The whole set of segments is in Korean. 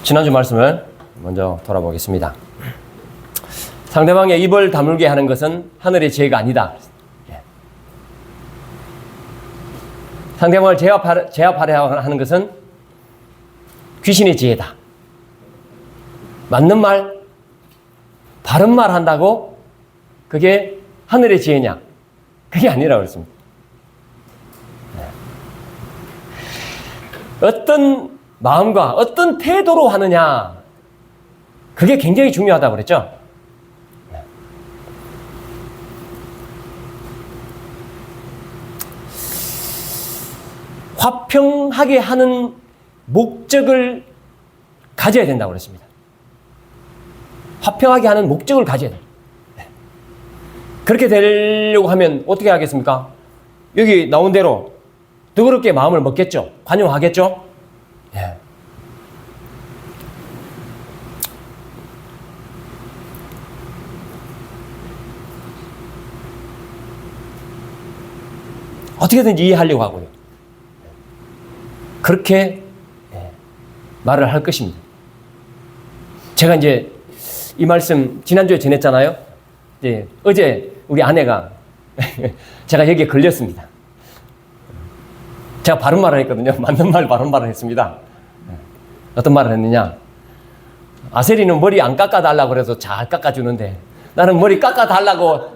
지난주 말씀을 먼저 돌아보겠습니다. 상대방의 입을 다물게 하는 것은 하늘의 지혜가 아니다. 상대방을 제압하려 하는 것은 귀신의 지혜다. 맞는 말, 바른 말 한다고 그게 하늘의 지혜냐? 그게 아니라고 그랬습니다. 어떤 마음과 어떤 태도로 하느냐, 그게 굉장히 중요하다고 그랬죠. 화평하게 하는 목적을 가져야 된다고 그랬습니다. 화평하게 하는 목적을 가져야 돼요. 그렇게 되려고 하면 어떻게 하겠습니까? 여기 나온 대로 너그럽게 마음을 먹겠죠? 관용하겠죠? 예. 어떻게든지 이해하려고 하고요. 그렇게 말을 할 것입니다. 제가 이제 이 말씀 지난주에 전했잖아요. 이제 어제 우리 아내가 제가 여기에 걸렸습니다. 제가 바른 말을 했거든요. 맞는 말, 바른 말을 했습니다. 어떤 말을 했느냐. 아세리는 머리 안 깎아달라고 그래서 잘 깎아주는데 나는 머리 깎아달라고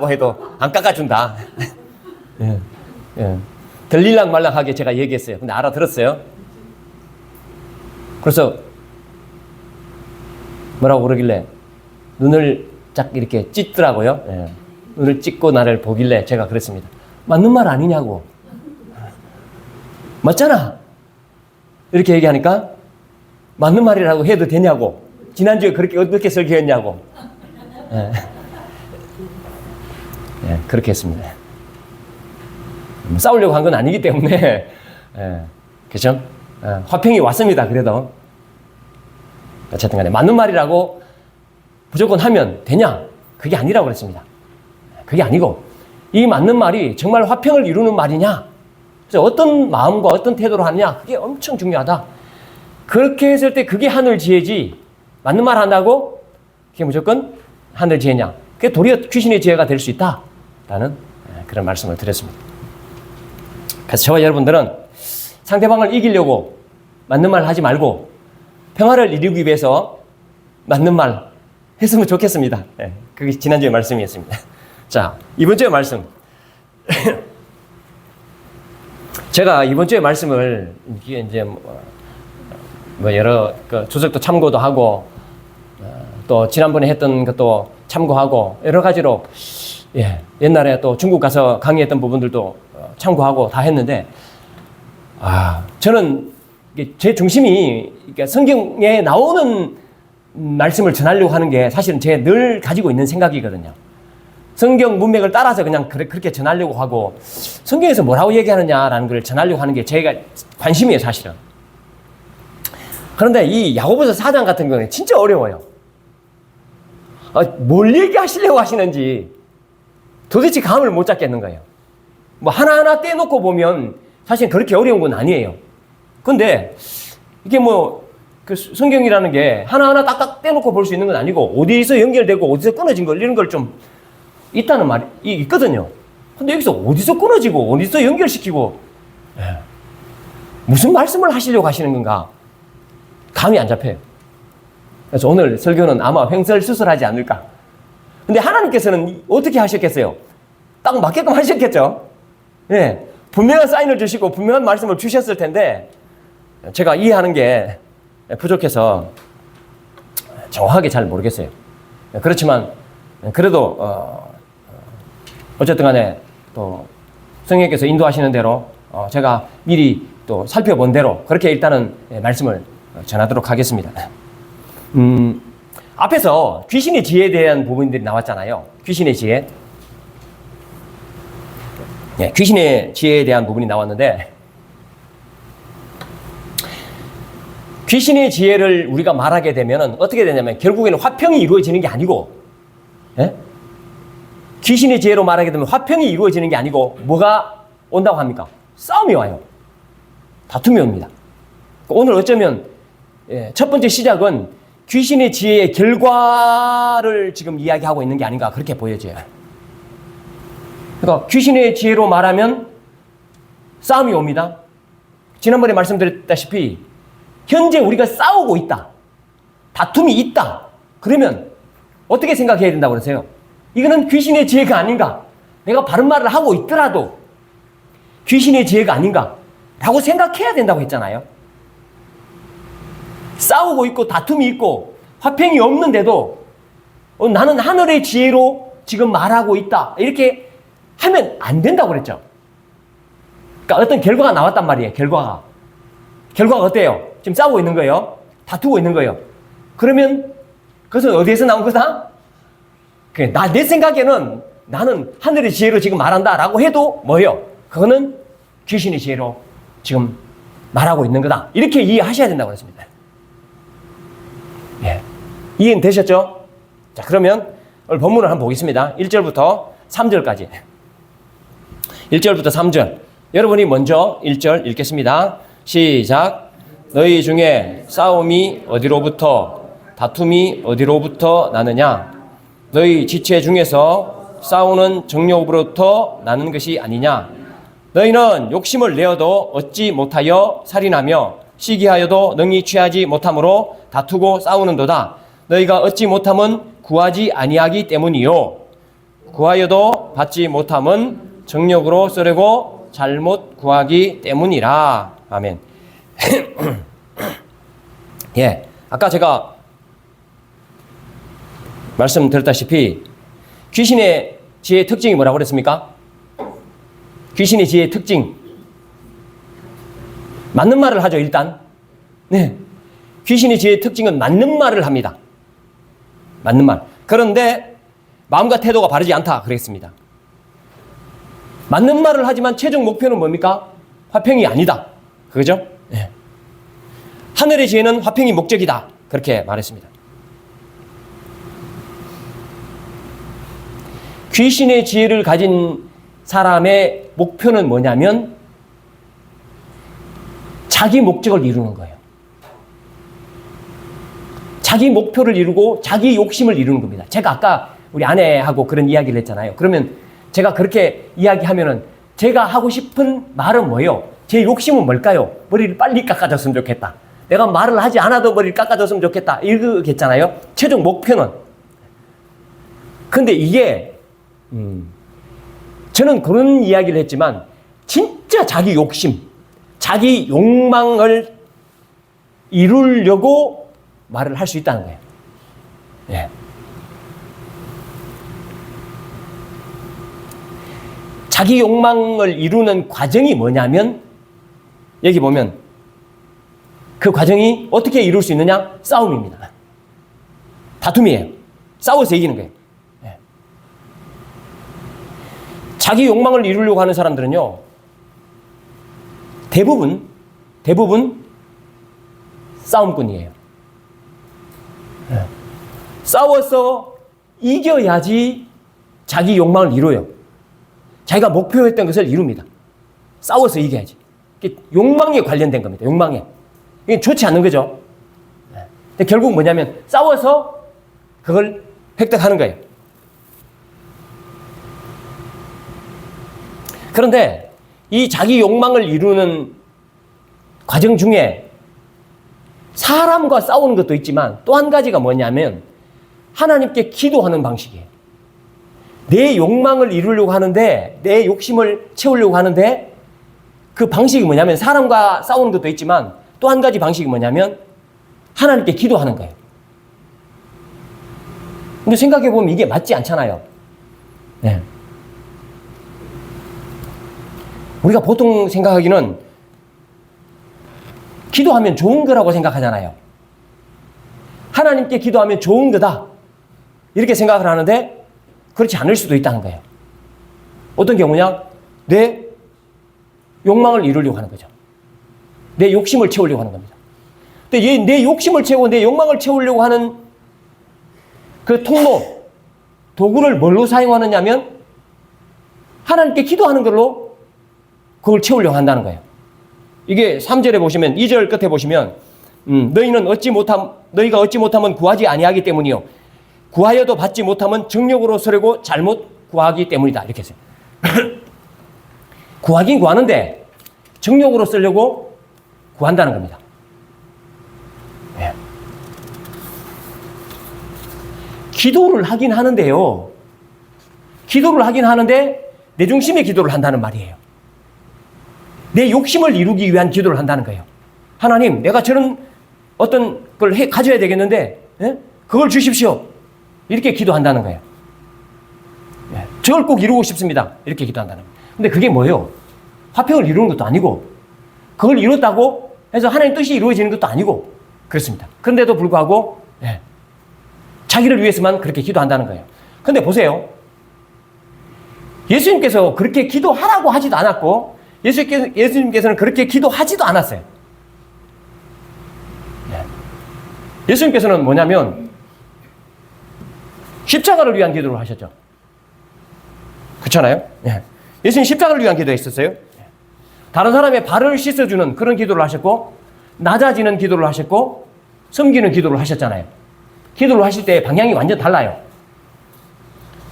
해도 안 깎아준다. 예, 예. 들릴랑 말랑하게 제가 얘기했어요. 근데 알아들었어요. 그래서 뭐라고 그러길래 눈을 쫙 이렇게 찢더라고요. 예. 눈을 찢고 나를 보길래 제가 그랬습니다. 맞는 말 아니냐고. 맞잖아. 이렇게 얘기하니까 맞는 말이라고 해도 되냐고. 지난주에 그렇게 어떻게 설교했냐고. 예. 예, 그렇게 했습니다. 싸우려고 한 건 아니기 때문에 그죠? 화평이 왔습니다. 그래도 어쨌든 간에 맞는 말이라고 무조건 하면 되냐? 그게 아니라고 그랬습니다. 그게 아니고 이 맞는 말이 정말 화평을 이루는 말이냐? 그래서 어떤 마음과 어떤 태도로 하느냐? 그게 엄청 중요하다. 그렇게 했을 때 그게 하늘 지혜지. 맞는 말 한다고 그게 무조건 하늘 지혜냐? 그게 도리어 귀신의 지혜가 될 수 있다라는 그런 말씀을 드렸습니다. 그래서 저와 여러분들은 상대방을 이기려고 맞는 말 하지 말고 평화를 이루기 위해서 맞는 말 했으면 좋겠습니다. 네, 그게 지난주의 말씀이었습니다. 자, 이번 주의 말씀. 제가 이번 주의 말씀을 이제 뭐 여러 주석도 참고도 하고 또 지난번에 했던 것도 참고하고 여러 가지로 옛날에 또 중국 가서 강의했던 부분들도 참고하고 다 했는데, 저는 제 중심이 성경에 나오는 말씀을 전하려고 하는 게 사실은 제 늘 가지고 있는 생각이거든요. 성경 문맥을 따라서 그냥 그렇게 전하려고 하고, 성경에서 뭐라고 얘기하느냐라는 걸 전하려고 하는 게 제가 관심이에요, 사실은. 그런데 이 야고보서 4장 같은 경우는 진짜 어려워요. 뭘 얘기하시려고 하시는지 도대체 감을 못 잡겠는 거예요. 뭐 하나하나 떼놓고 보면 사실 그렇게 어려운 건 아니에요. 근데 이게 그 성경이라는 게 하나하나 딱딱 떼놓고 볼 수 있는 건 아니고 어디서 연결되고 어디서 끊어진 걸 이런 걸 좀 있다는 말이 있거든요. 근데 여기서 어디서 끊어지고 어디서 연결시키고 무슨 말씀을 하시려고 하시는 건가 감이 안 잡혀요. 그래서 오늘 설교는 아마 횡설수설하지 않을까. 근데 하나님께서는 어떻게 하셨겠어요? 딱 맞게끔 하셨겠죠? 예, 분명한 사인을 주시고 분명한 말씀을 주셨을 텐데 제가 이해하는 게 부족해서 정확하게 잘 모르겠어요. 그렇지만 그래도 어쨌든 간에 또 성령께서 인도하시는 대로 제가 미리 또 살펴본 대로 그렇게 일단은 말씀을 전하도록 하겠습니다. 앞에서 귀신의 지혜에 대한 부분들이 나왔잖아요. 귀신의 지혜. 귀신의 지혜에 대한 부분이 나왔는데 귀신의 지혜를 우리가 말하게 되면 어떻게 되냐면 결국에는 화평이 이루어지는 게 아니고 귀신의 지혜로 말하게 되면 화평이 이루어지는 게 아니고 뭐가 온다고 합니까? 싸움이 와요. 다툼이 옵니다. 오늘 어쩌면 첫 번째 시작은 귀신의 지혜의 결과를 지금 이야기하고 있는 게 아닌가 그렇게 보여져요. 그러니까 귀신의 지혜로 말하면 싸움이 옵니다. 지난번에 말씀드렸다시피 현재 우리가 싸우고 있다. 다툼이 있다. 그러면 어떻게 생각해야 된다고 그러세요? 이거는 귀신의 지혜가 아닌가? 내가 바른 말을 하고 있더라도 귀신의 지혜가 아닌가? 라고 생각해야 된다고 했잖아요. 싸우고 있고 다툼이 있고 화평이 없는데도 나는 하늘의 지혜로 지금 말하고 있다. 이렇게 하면 안 된다고 그랬죠. 그러니까 어떤 결과가 나왔단 말이에요. 결과가 어때요? 지금 싸우고 있는 거예요. 다투고 있는 거예요. 그러면 그것은 어디에서 나온 거다? 내 생각에는 나는 하늘의 지혜로 지금 말한다라고 해도 뭐예요? 그거는 귀신의 지혜로 지금 말하고 있는 거다. 이렇게 이해하셔야 된다고 했습니다. 예. 이해는 되셨죠? 자, 그러면 오늘 본문을 한번 보겠습니다. 1절부터 3절까지. 1절부터 3절. 여러분이 먼저 1절 읽겠습니다. 시작. 너희 중에 싸움이 어디로부터 다툼이 어디로부터 나느냐? 너희 지체 중에서 싸우는 정욕으로부터 나는 것이 아니냐? 너희는 욕심을 내어도 얻지 못하여 살인하며 시기하여도 능히 취하지 못함으로 다투고 싸우는도다. 너희가 얻지 못함은 구하지 아니하기 때문이요. 구하여도 받지 못함은 정욕으로 쓰려고 잘못 구하기 때문이라. 아멘. 예, 아까 제가 말씀드렸다시피 귀신의 지혜의 특징이 뭐라고 그랬습니까? 귀신의 지혜의 특징. 맞는 말을 하죠, 일단. 네. 귀신의 지혜의 특징은 맞는 말을 합니다. 맞는 말. 그런데 마음과 태도가 바르지 않다 그랬습니다. 맞는 말을 하지만 최종 목표는 뭡니까? 화평이 아니다. 그죠? 네. 하늘의 지혜는 화평이 목적이다. 그렇게 말했습니다. 귀신의 지혜를 가진 사람의 목표는 뭐냐면 자기 목적을 이루는 거예요. 자기 목표를 이루고 자기 욕심을 이루는 겁니다. 제가 아까 우리 아내하고 그런 이야기를 했잖아요. 그러면 제가 그렇게 이야기하면은 제가 하고 싶은 말은 뭐예요? 제 욕심은 뭘까요? 머리를 빨리 깎아줬으면 좋겠다. 내가 말을 하지 않아도 머리를 깎아줬으면 좋겠다. 이러겠잖아요. 최종 목표는. 근데 이게 저는 그런 이야기를 했지만 진짜 자기 욕심, 자기 욕망을 이루려고 말을 할 수 있다는 거예요. 예. 자기 욕망을 이루는 과정이 뭐냐면 여기 보면 그 과정이 어떻게 이룰 수 있느냐? 싸움입니다. 다툼이에요. 싸워서 이기는 거예요. 예. 자기 욕망을 이루려고 하는 사람들은요, 대부분 싸움꾼이에요. 예. 싸워서 이겨야지 자기 욕망을 이뤄요. 자기가 목표했던 것을 이룹니다. 싸워서 이겨야지. 이게 욕망에 관련된 겁니다. 욕망에. 이게 좋지 않은 거죠. 근데 결국 뭐냐면 싸워서 그걸 획득하는 거예요. 그런데 이 자기 욕망을 이루는 과정 중에 사람과 싸우는 것도 있지만 또 한 가지가 뭐냐면 하나님께 기도하는 방식이에요. 내 욕망을 이루려고 하는데, 내 욕심을 채우려고 하는데 그 방식이 뭐냐면 사람과 싸우는 것도 있지만 또 한 가지 방식이 뭐냐면 하나님께 기도하는 거예요. 근데 생각해보면 이게 맞지 않잖아요. 네. 우리가 보통 생각하기는 기도하면 좋은 거라고 생각하잖아요. 하나님께 기도하면 좋은 거다. 이렇게 생각을 하는데 그렇지 않을 수도 있다는 거예요. 어떤 경우냐? 내 욕망을 이루려고 하는 거죠. 내 욕심을 채우려고 하는 겁니다. 근데 내 욕심을 채우고 내 욕망을 채우려고 하는 그 통로, 도구를 뭘로 사용하느냐면 하나님께 기도하는 걸로 그걸 채우려고 한다는 거예요. 이게 3절에 보시면 2절 끝에 보시면 너희가 얻지 못하면 구하지 아니하기 때문이요. 구하여도 받지 못하면 정력으로 쓰려고 잘못 구하기 때문이다. 이렇게 했어요. 구하긴 구하는데 정력으로 쓰려고 구한다는 겁니다. 예. 기도를 하긴 하는데요. 기도를 하긴 하는데 내 중심의 기도를 한다는 말이에요. 내 욕심을 이루기 위한 기도를 한다는 거예요. 하나님, 내가 저런 어떤 걸 가져야 되겠는데, 예? 그걸 주십시오. 이렇게 기도한다는 거예요. 예. 저걸 꼭 이루고 싶습니다. 이렇게 기도한다는 거예요. 근데 그게 뭐예요? 화평을 이루는 것도 아니고, 그걸 이뤘다고 해서 하나님 뜻이 이루어지는 것도 아니고, 그렇습니다. 그런데도 불구하고, 예. 자기를 위해서만 그렇게 기도한다는 거예요. 근데 보세요. 예수님께서 그렇게 기도하라고 하지도 않았고, 예수님께서는 그렇게 기도하지도 않았어요. 네. 예수님께서는 뭐냐면, 십자가를 위한 기도를 하셨죠. 그렇잖아요? 네. 예수님 십자가를 위한 기도했었어요. 다른 사람의 발을 씻어주는 그런 기도를 하셨고, 낮아지는 기도를 하셨고, 섬기는 기도를 하셨잖아요. 기도를 하실 때 방향이 완전 달라요.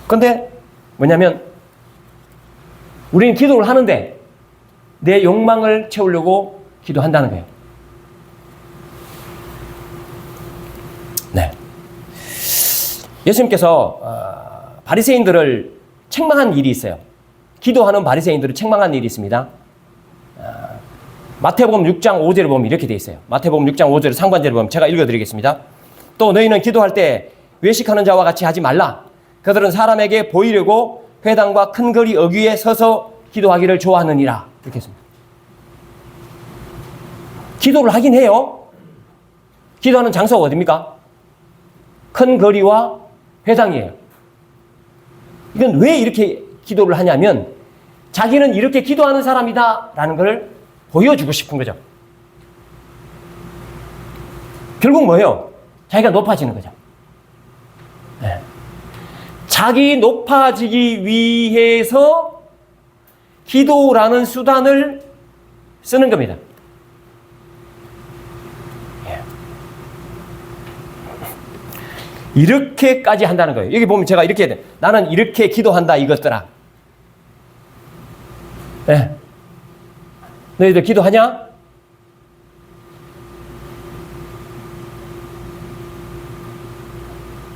근데 뭐냐면, 우리는 기도를 하는데 내 욕망을 채우려고 기도한다는 거예요. 네. 예수님께서 바리새인들을 책망한 일이 있어요. 기도하는 바리새인들을 책망한 일이 있습니다. 마태복음 6장 5절에 보면 이렇게 돼 있어요. 마태복음 6장 5절 상반절에 보면 제가 읽어드리겠습니다. 또 너희는 기도할 때 외식하는 자와 같이 하지 말라. 그들은 사람에게 보이려고 회당과 큰 거리 어귀에 서서 기도하기를 좋아하느니라. 이렇게 했습니다. 기도를 하긴 해요. 기도하는 장소가 어디입니까? 큰 거리와 회당이에요. 이건 왜 이렇게 기도를 하냐면 자기는 이렇게 기도하는 사람이다 라는 걸 보여주고 싶은 거죠. 결국 뭐예요? 자기가 높아지는 거죠. 네. 자기 높아지기 위해서 기도라는 수단을 쓰는 겁니다. 예. 이렇게까지 한다는 거예요. 여기 보면 제가 이렇게 해야 돼. 나는 이렇게 기도한다 이것들아. 예. 너희들 기도하냐?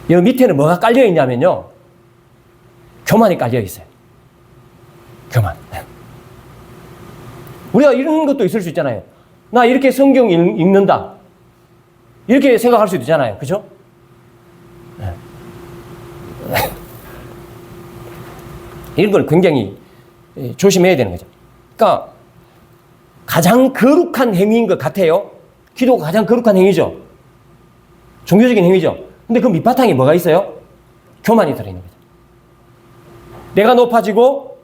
여기 밑에는 뭐가 깔려 있냐면요. 교만이 깔려 있어요. 교만. 우리가 이런 것도 있을 수 있잖아요. 나 이렇게 성경 읽는다. 이렇게 생각할 수도 있잖아요. 그죠? 이런 걸 굉장히 조심해야 되는 거죠. 그러니까 가장 거룩한 행위인 것 같아요. 기도가 가장 거룩한 행위죠. 종교적인 행위죠. 근데 그 밑바탕에 뭐가 있어요? 교만이 들어있는 거죠. 내가 높아지고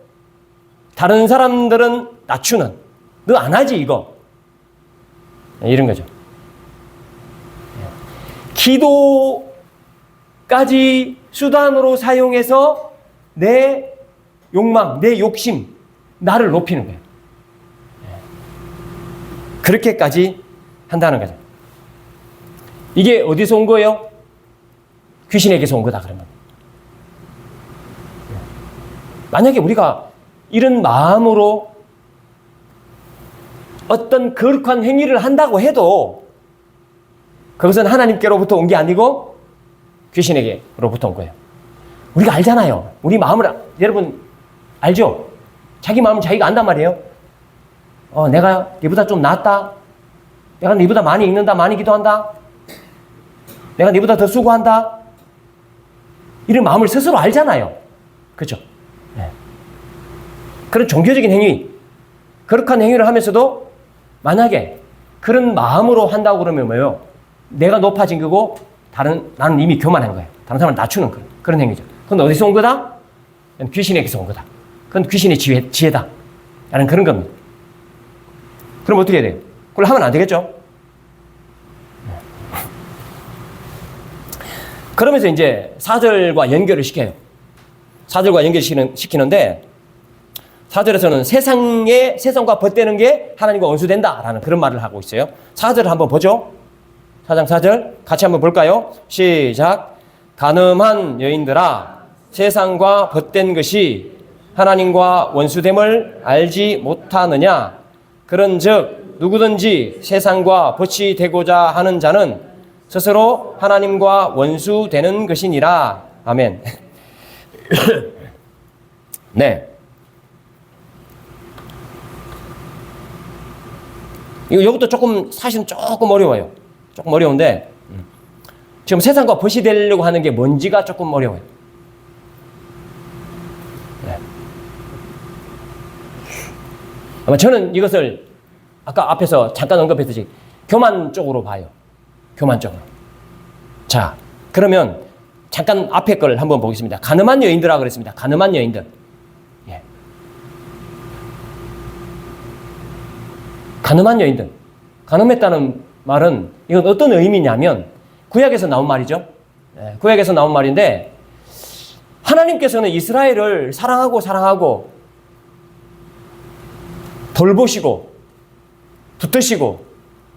다른 사람들은 낮추는. 너 안 하지 이거. 이런 거죠. 기도까지 수단으로 사용해서 내 욕망, 내 욕심, 나를 높이는 거예요. 그렇게까지 한다는 거죠. 이게 어디서 온 거예요? 귀신에게서 온 거다 그런 겁니다. 만약에 우리가 이런 마음으로 어떤 거룩한 행위를 한다고 해도 그것은 하나님께로부터 온 게 아니고 귀신에게로부터 온 거예요. 우리가 알잖아요. 우리 마음을 여러분 알죠? 자기 마음은 자기가 안단 말이에요. 내가 네보다 좀 낫다. 내가 네보다 많이 읽는다. 많이 기도한다. 내가 네보다 더 수고한다. 이런 마음을 스스로 알잖아요. 그렇죠? 네. 그런 종교적인 행위, 거룩한 행위를 하면서도 만약에 그런 마음으로 한다고 그러면 뭐예요? 내가 높아진 거고 나는 이미 교만한 거예요. 다른 사람을 낮추는 그런 행위죠. 그건 어디서 온 거다? 그건 귀신에게서 온 거다. 그건 귀신의 지혜다. 라는 그런 겁니다. 그럼 어떻게 해야 돼요? 그걸 하면 안 되겠죠? 그러면서 이제 4절과 연결을 시켜요. 4절과 연결시키는데 4절에서는 세상과 벗대는 게 하나님과 원수된다라는 그런 말을 하고 있어요. 4절을 한번 보죠. 4장 4절 같이 한번 볼까요? 시작. 가늠한 여인들아, 세상과 벗된 것이 하나님과 원수됨을 알지 못하느냐? 그런즉 누구든지 세상과 벗이 되고자 하는 자는 스스로 하나님과 원수되는 것이니라. 아멘. 네. 이것도 사실은 조금 어려워요. 조금 어려운데, 지금 세상과 벗이 되려고 하는 게 뭔지가 조금 어려워요. 네. 아마 저는 이것을 아까 앞에서 잠깐 언급했듯이 교만 쪽으로 봐요. 교만 쪽으로. 자, 그러면 잠깐 앞에 걸 한번 보겠습니다. 가늠한 여인들이라고 그랬습니다. 가늠한 여인들. 예. 가늠한 여인들. 가늠했다는 말은 이건 어떤 의미냐면 구약에서 나온 말이죠. 예, 구약에서 나온 말인데 하나님께서는 이스라엘을 사랑하고 돌보시고 붙드시고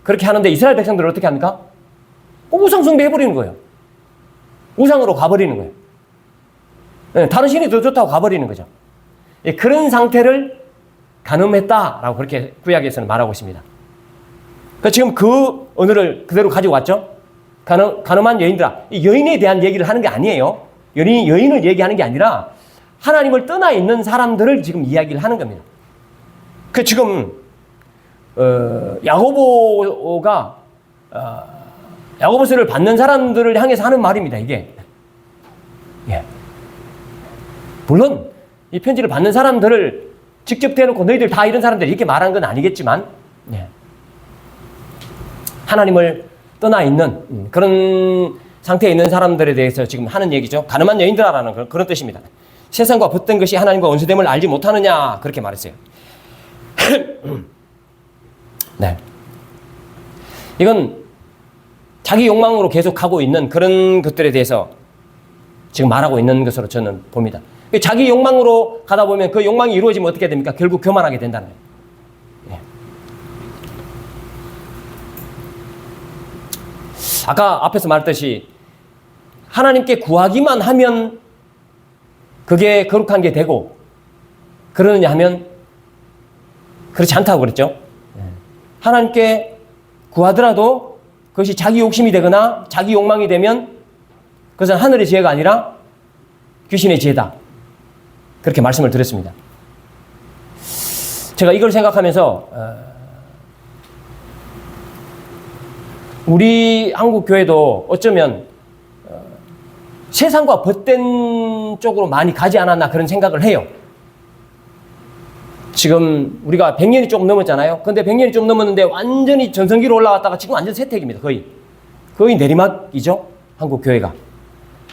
그렇게 하는데 이스라엘 백성들을 어떻게 합니까? 우상 숭배해버리는 거예요. 우상으로 가버리는 거예요. 예, 다른 신이 더 좋다고 가버리는 거죠. 예, 그런 상태를 가늠했다라고 그렇게 구약에서는 말하고 있습니다. 그러니까 지금 그 언어를 그대로 가지고 왔죠. 가늠한 여인들아. 이 여인에 대한 얘기를 하는 게 아니에요. 여인을 얘기하는 게 아니라 하나님을 떠나 있는 사람들을 지금 이야기를 하는 겁니다. 그 지금 야고보가 야고보서를 받는 사람들을 향해서 하는 말입니다. 이게. 예. 물론 이 편지를 받는 사람들을 직접 대놓고 너희들 다 이런 사람들 이렇게 말하는 건 아니겠지만, 예. 하나님을 떠나 있는 그런 상태에 있는 사람들에 대해서 지금 하는 얘기죠. 가늠한 여인들아라는 그런 뜻입니다. 세상과 벗된 것이 하나님과 원수됨을 알지 못하느냐 그렇게 말했어요. 네. 이건 자기 욕망으로 계속하고 있는 그런 것들에 대해서 지금 말하고 있는 것으로 저는 봅니다. 자기 욕망으로 가다 보면 그 욕망이 이루어지면 어떻게 됩니까? 결국 교만하게 된다는 거예요. 네. 아까 앞에서 말했듯이 하나님께 구하기만 하면 그게 거룩한 게 되고 그러느냐 하면 그렇지 않다고 그랬죠. 하나님께 구하더라도 그것이 자기 욕심이 되거나 자기 욕망이 되면 그것은 하늘의 지혜가 아니라 귀신의 지혜다. 그렇게 말씀을 드렸습니다. 제가 이걸 생각하면서 우리 한국 교회도 어쩌면 세상과 벗된 쪽으로 많이 가지 않았나 그런 생각을 해요. 지금 우리가 100년이 조금 넘었잖아요. 근데 100년이 좀 넘었는데 완전히 전성기로 올라왔다가 지금 완전 쇠퇴입니다. 거의 내리막이죠. 한국 교회가.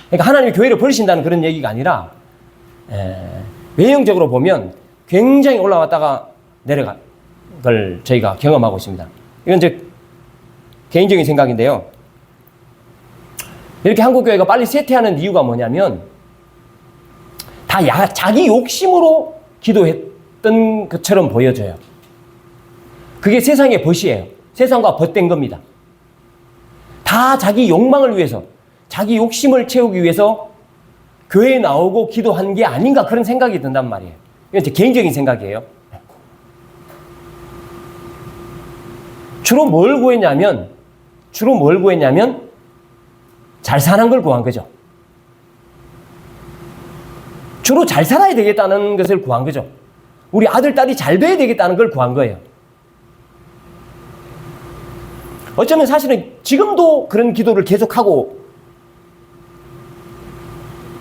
그러니까 하나님이 교회를 버리신다는 그런 얘기가 아니라 외형적으로 보면 굉장히 올라왔다가 내려간 걸 저희가 경험하고 있습니다. 이건 제 개인적인 생각인데요. 이렇게 한국 교회가 빨리 쇠퇴하는 이유가 뭐냐면 다 자기 욕심으로 기도했던 것처럼 보여져요. 그게 세상의 벗이에요. 세상과 벗된 겁니다. 다 자기 욕망을 위해서, 자기 욕심을 채우기 위해서 교회에 나오고 기도한 게 아닌가 그런 생각이 든단 말이에요. 이건 제 개인적인 생각이에요. 주로 뭘 구했냐면 잘 사는 걸 구한 거죠. 주로 잘 살아야 되겠다는 것을 구한 거죠. 우리 아들, 딸이 잘 돼야 되겠다는 걸 구한 거예요. 어쩌면 사실은 지금도 그런 기도를 계속하고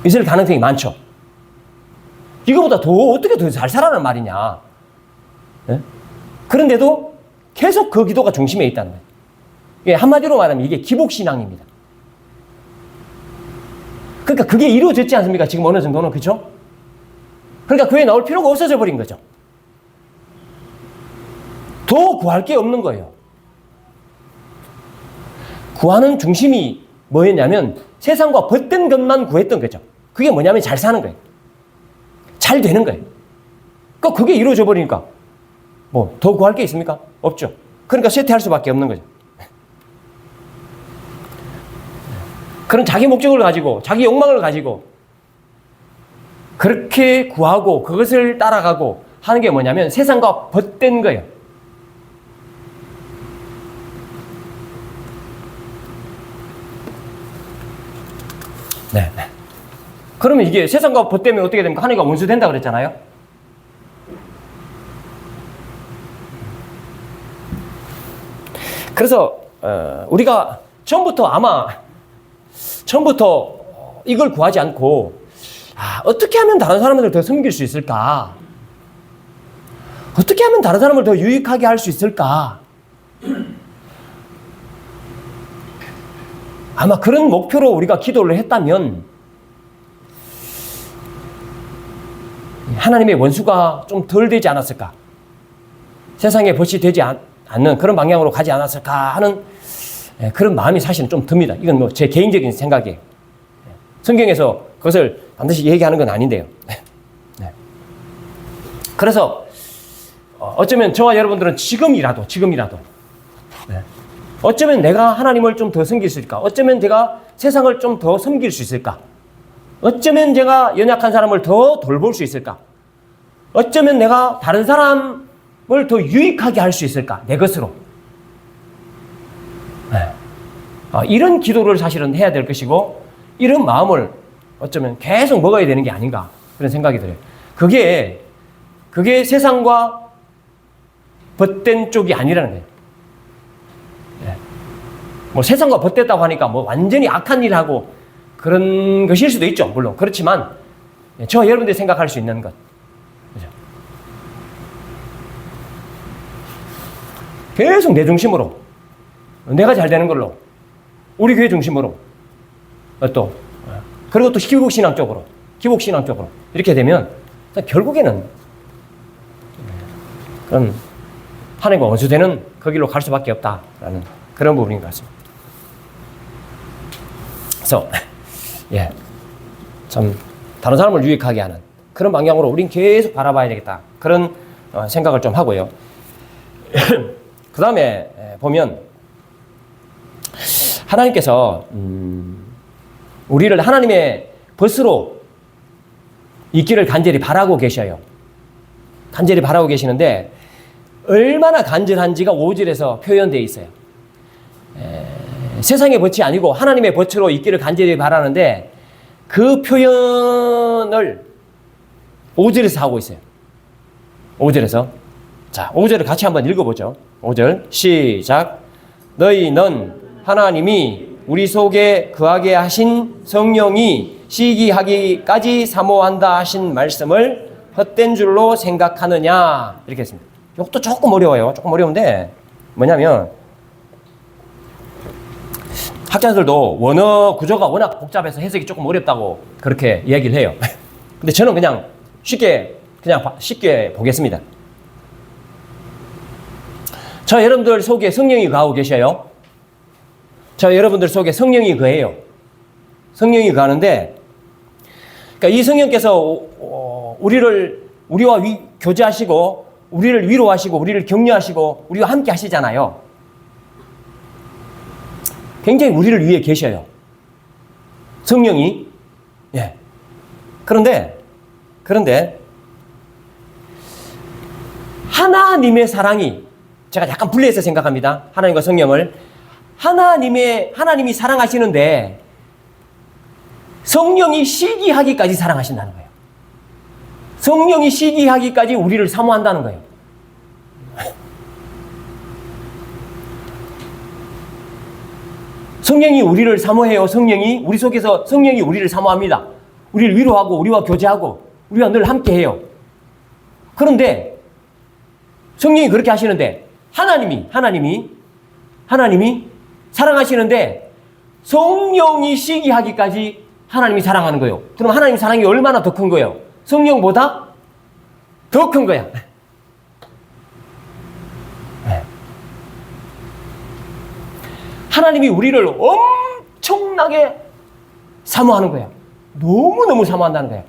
있을 가능성이 많죠. 이거보다 어떻게 더 잘 살아라는 말이냐. 네? 그런데도 계속 그 기도가 중심에 있다는 거예요. 예, 한마디로 말하면 이게 기복신앙입니다. 그러니까 그게 이루어졌지 않습니까? 지금 어느 정도는. 그렇죠? 그러니까 교회에 나올 필요가 없어져 버린 거죠. 더 구할 게 없는 거예요. 구하는 중심이 뭐였냐면 세상과 벗된 것만 구했던 거죠. 그게 뭐냐면 잘 사는 거예요. 잘 되는 거예요. 그러니까 그게 이루어져 버리니까 뭐 더 구할 게 있습니까? 없죠. 그러니까 쇠퇴할 수밖에 없는 거죠. 그런 자기 목적을 가지고 자기 욕망을 가지고 그렇게 구하고 그것을 따라가고 하는 게 뭐냐면 세상과 벗된 거예요. 네. 그러면 이게 세상과 벗되면 어떻게 됩니까? 하나님과 원수 된다 그랬잖아요. 그래서 우리가 처음부터 이걸 구하지 않고 어떻게 하면 다른 사람을 더 섬길 수 있을까? 어떻게 하면 다른 사람을 더 유익하게 할 수 있을까? 아마 그런 목표로 우리가 기도를 했다면 하나님의 원수가 좀 덜 되지 않았을까? 세상에 벗이 되지 않는 그런 방향으로 가지 않았을까 하는 그런 마음이 사실은 좀 듭니다. 이건 뭐 제 개인적인 생각이에요. 성경에서 그것을 반드시 얘기하는 건 아닌데요. 네. 그래서 어쩌면 저와 여러분들은 지금이라도 네. 어쩌면 내가 하나님을 좀 더 섬길 수 있을까? 어쩌면 제가 세상을 좀 더 섬길 수 있을까? 어쩌면 제가 연약한 사람을 더 돌볼 수 있을까? 어쩌면 내가 다른 사람을 더 유익하게 할 수 있을까? 내 것으로. 네. 이런 기도를 사실은 해야 될 것이고 이런 마음을 어쩌면 계속 먹어야 되는 게 아닌가 그런 생각이 들어요. 그게 세상과 벗된 쪽이 아니라는 거예요. 네. 뭐 세상과 벗됐다고 하니까 뭐 완전히 악한 일을 하고 그런 것일 수도 있죠. 물론 그렇지만 저와 여러분들이 생각할 수 있는 것. 그죠? 계속 내 중심으로 내가 잘 되는 걸로 우리 교회 중심으로 또 그리고 또 기복신앙 쪽으로 이렇게 되면 결국에는 그런 하나님과 원수되는 그 길로 갈 수밖에 없다라는 그런 부분인 것 같습니다. 그래서 참 다른 사람을 유익하게 하는 그런 방향으로 우린 계속 바라봐야 되겠다 그런 생각을 좀 하고요. 그 다음에 보면 하나님께서 우리를 하나님의 벗으로 있기를 간절히 바라고 계셔요. 간절히 바라고 계시는데 얼마나 간절한지가 5절에서 표현되어 있어요. 세상의 벗이 아니고 하나님의 벗으로 있기를 간절히 바라는데 그 표현을 5절에서 하고 있어요. 5절에서. 자, 5절을 같이 한번 읽어보죠. 5절 시작. 너희는 하나님이 우리 속에 거하게 하신 성령이 시기하기까지 사모한다 하신 말씀을 헛된 줄로 생각하느냐 이렇게 했습니다. 이것도 조금 어려워요. 조금 어려운데 뭐냐면 학자들도 원어 구조가 워낙 복잡해서 해석이 조금 어렵다고 그렇게 이야기를 해요. 근데 저는 그냥 쉽게 보겠습니다. 저 여러분들 속에 성령이 거하고 계셔요. 저 여러분들 속에 성령이 거해요. 성령이 거하는데 그러니까 이 성령께서 우리와 교제하시고 우리를 위로하시고 우리를 격려하시고 우리와 함께 하시잖아요. 굉장히 우리를 위해 계셔요. 성령이. 그런데 하나님의 사랑이 제가 약간 분리해서 생각합니다. 하나님과 성령을 하나님이 사랑하시는데 성령이 시기하기까지 사랑하신다는 거예요. 성령이 시기하기까지 우리를 사모한다는 거예요. 성령이 우리를 사모해요. 우리 속에서 성령이 우리를 사모합니다. 우리를 위로하고 우리와 교제하고 우리와 늘 함께해요. 그런데 성령이 그렇게 하시는데 하나님이 사랑하시는데 성령이 시기하기까지 하나님이 사랑하는 거예요. 그럼 하나님 사랑이 얼마나 더 큰 거예요? 성령보다 더 큰 거야. 하나님이 우리를 엄청나게 사모하는 거야. 너무너무 사모한다는 거야.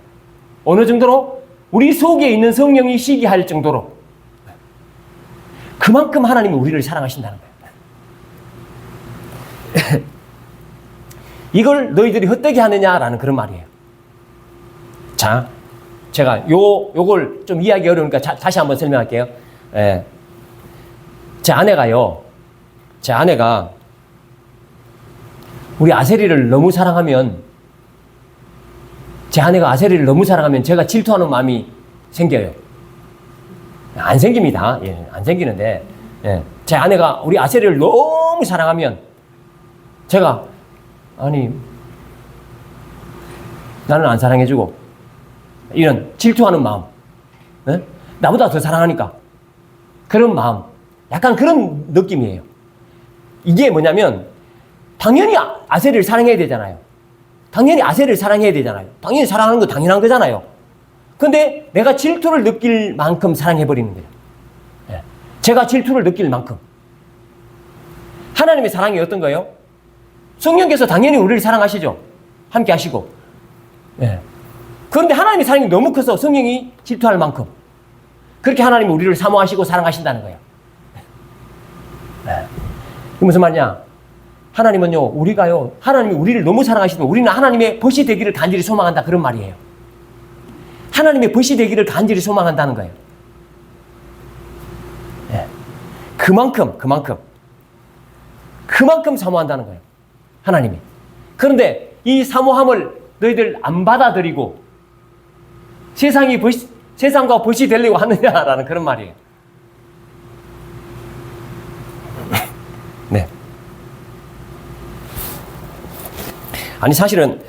어느 정도로? 우리 속에 있는 성령이 시기할 정도로. 그만큼 하나님이 우리를 사랑하신다는 거야. 이걸 너희들이 헛되게 하느냐라는 그런 말이에요. 자, 제가 요걸 좀 이해하기 어려우니까 다시 한번 설명할게요. 예. 제 아내가 우리 아세리를 너무 사랑하면, 제 아내가 아세리를 너무 사랑하면 제가 질투하는 마음이 생겨요. 안 생깁니다. 예, 안 생기는데, 예. 제 아내가 우리 아세리를 너무 사랑하면 제가, 아니, 나는 안 사랑해주고, 이런 질투하는 마음, 예? 나보다 더 사랑하니까 그런 마음, 약간 그런 느낌이에요. 이게 뭐냐면 당연히 아세리를 사랑해야 되잖아요. 당연히 아세리를 사랑해야 되잖아요. 당연히 사랑하는 거 당연한 거잖아요. 근데 내가 질투를 느낄 만큼 사랑해버리는 거예요. 예. 제가 질투를 느낄 만큼. 하나님의 사랑이 어떤 거예요? 성령께서 당연히 우리를 사랑하시죠. 함께 하시고. 예. 그런데 하나님의 사랑이 너무 커서 성령이 질투할 만큼 그렇게 하나님이 우리를 사모하시고 사랑하신다는 거예요. 네. 이게 무슨 말이냐? 하나님은요, 우리가요, 하나님이 우리를 너무 사랑하시면 우리는 하나님의 벗이 되기를 간절히 소망한다, 그런 말이에요. 하나님의 벗이 되기를 간절히 소망한다는 거예요. 네. 그만큼 사모한다는 거예요. 하나님이. 그런데 이 사모함을 너희들 안 받아들이고 세상과 벗이 되려고 하느냐라는 그런 말이에요. 네. 아니, 사실은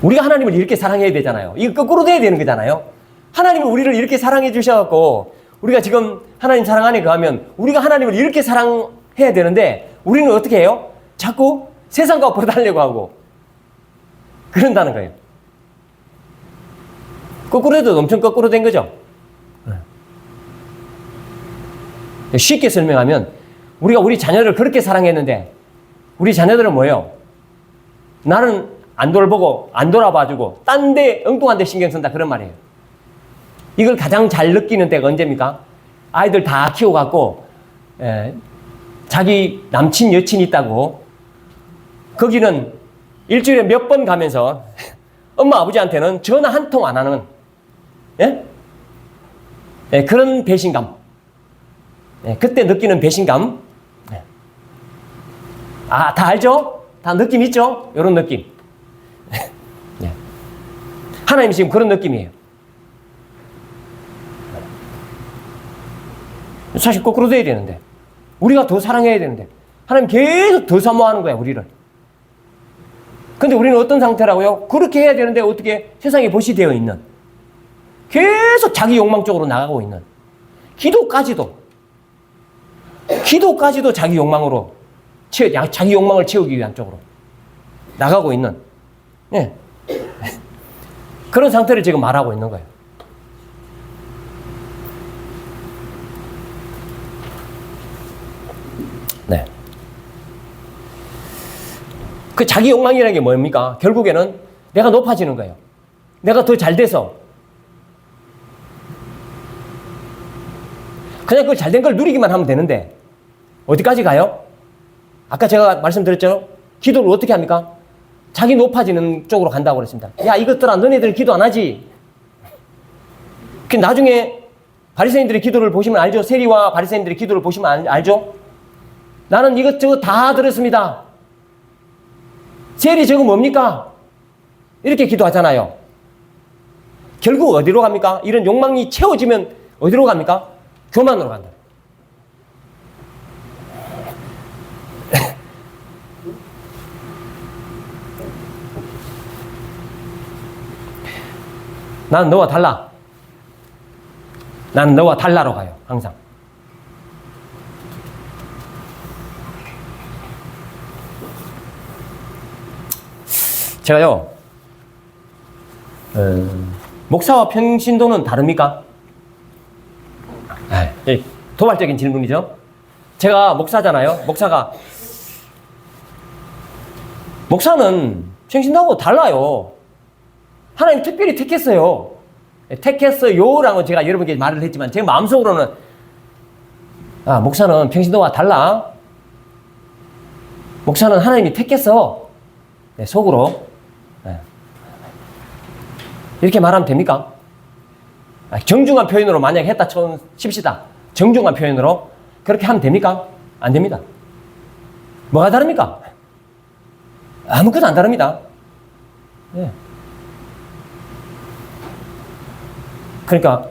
우리가 하나님을 이렇게 사랑해야 되잖아요. 이거 거꾸로 돼야 되는 거잖아요. 하나님은 우리를 이렇게 사랑해 주셔갖고 우리가 지금 하나님 사랑 안에 거하면 우리가 하나님을 이렇게 사랑해야 되는데 우리는 어떻게 해요? 자꾸 세상과 벗어달려고 하고 그런다는 거예요. 거꾸로 해도 엄청 거꾸로 된 거죠. 쉽게 설명하면 우리가 우리 자녀를 그렇게 사랑했는데 우리 자녀들은 뭐예요? 나는 안 돌보고 안 돌아봐주고 딴 데 엉뚱한 데 신경 쓴다, 그런 말이에요. 이걸 가장 잘 느끼는 때가 언제입니까? 아이들 다 키워갖고 자기 남친 여친 있다고 거기는 일주일에 몇 번 가면서 엄마 아버지한테는 전화 한 통 안 하는, 예? 예, 그런 배신감. 예, 그때 느끼는 배신감. 예. 아, 다 알죠? 다 느낌 있죠? 이런 느낌. 예. 하나님이 지금 그런 느낌이에요. 사실 거꾸로 돼야 되는데 우리가 더 사랑해야 되는데 하나님 계속 더 사모하는 거야, 우리를. 근데 우리는 어떤 상태라고요? 그렇게 해야 되는데 어떻게 세상에 벗이 되어 있는, 계속 자기 욕망 쪽으로 나가고 있는, 기도까지도 자기 욕망으로 자기 욕망을 채우기 위한 쪽으로 나가고 있는, 예. 그런 상태를 지금 말하고 있는 거예요. 네. 그 자기 욕망이라는 게 뭡니까? 결국에는 내가 높아지는 거예요. 내가 더 잘 돼서 그냥 그 잘된 걸 누리기만 하면 되는데 어디까지 가요? 아까 제가 말씀드렸죠? 기도를 어떻게 합니까? 자기 높아지는 쪽으로 간다고 그랬습니다. 야, 이것들아, 너네들 기도 안 하지? 그 나중에 바리새인들의 기도를 보시면 알죠? 세리와 바리새인들의 기도를 보시면 알죠? 나는 이것저것 다 들었습니다. 세리 저거 뭡니까? 이렇게 기도하잖아요. 결국 어디로 갑니까? 이런 욕망이 채워지면 어디로 갑니까? 교만으로 간다. 나는 너와 달라. 나는 너와 달라로 가요, 항상. 제가요, 목사와 평신도는 다릅니까? 도발적인 질문이죠. 제가 목사잖아요. 목사는 평신도하고 달라요. 하나님 특별히 택했어요. 택했어요라고 제가 여러분께 말을 했지만 제 마음속으로는 목사는 평신도와 달라. 목사는 하나님이 택했어. 네, 속으로. 네. 이렇게 말하면 됩니까? 정중한 표현으로 만약에 했다 칩시다. 정중한 표현으로 그렇게 하면 됩니까? 안 됩니다. 뭐가 다릅니까? 아무것도 안 다릅니다. 네. 그러니까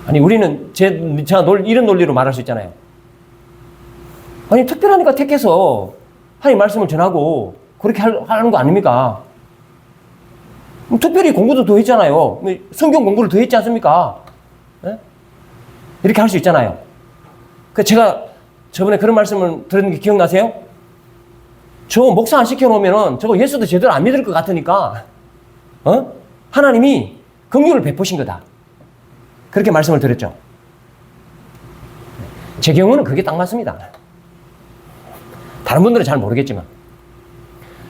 아니 우리는 제가 이런 논리로 말할 수 있잖아요. 아니 특별하니까 택해서 하나님 말씀을 전하고 그렇게 하는 거 아닙니까? 특별히 공부도 더 했잖아요. 성경 공부를 더 했지 않습니까? 네? 이렇게 할 수 있잖아요. 제가 저번에 그런 말씀을 들은 게 기억나세요? 저 목사 안 시켜놓으면 저거 예수도 제대로 안 믿을 것 같으니까 하나님이 긍휼을 베푸신 거다. 그렇게 말씀을 드렸죠. 제 경우는 그게 딱 맞습니다. 다른 분들은 잘 모르겠지만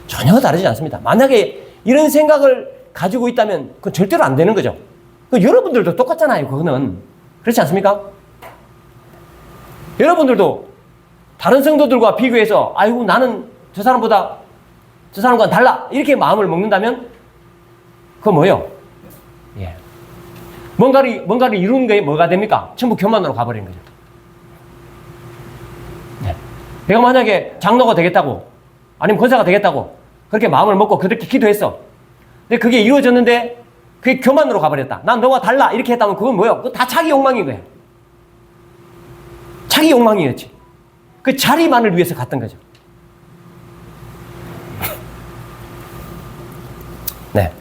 전혀 다르지 않습니다. 만약에 이런 생각을 가지고 있다면 그건 절대로 안 되는 거죠. 여러분들도 똑같잖아요. 그거는 그렇지 않습니까? 여러분들도 다른 성도들과 비교해서 아이고 나는 저 사람보다 저 사람과는 달라 이렇게 마음을 먹는다면 그건 뭐예요? 예. 뭔가를 이루는 게 뭐가 됩니까? 전부 교만으로 가버리는 거죠. 네. 내가 만약에 장로가 되겠다고 아니면 권사가 되겠다고 그렇게 마음을 먹고 그렇게 기도했어. 근데 그게 이루어졌는데 그게 교만으로 가버렸다. 난 너와 달라 이렇게 했다면 그건 뭐예요? 그건 다 자기 욕망인 거예요. 자기 욕망이었지. 그 자리만을 위해서 갔던 거죠. 네.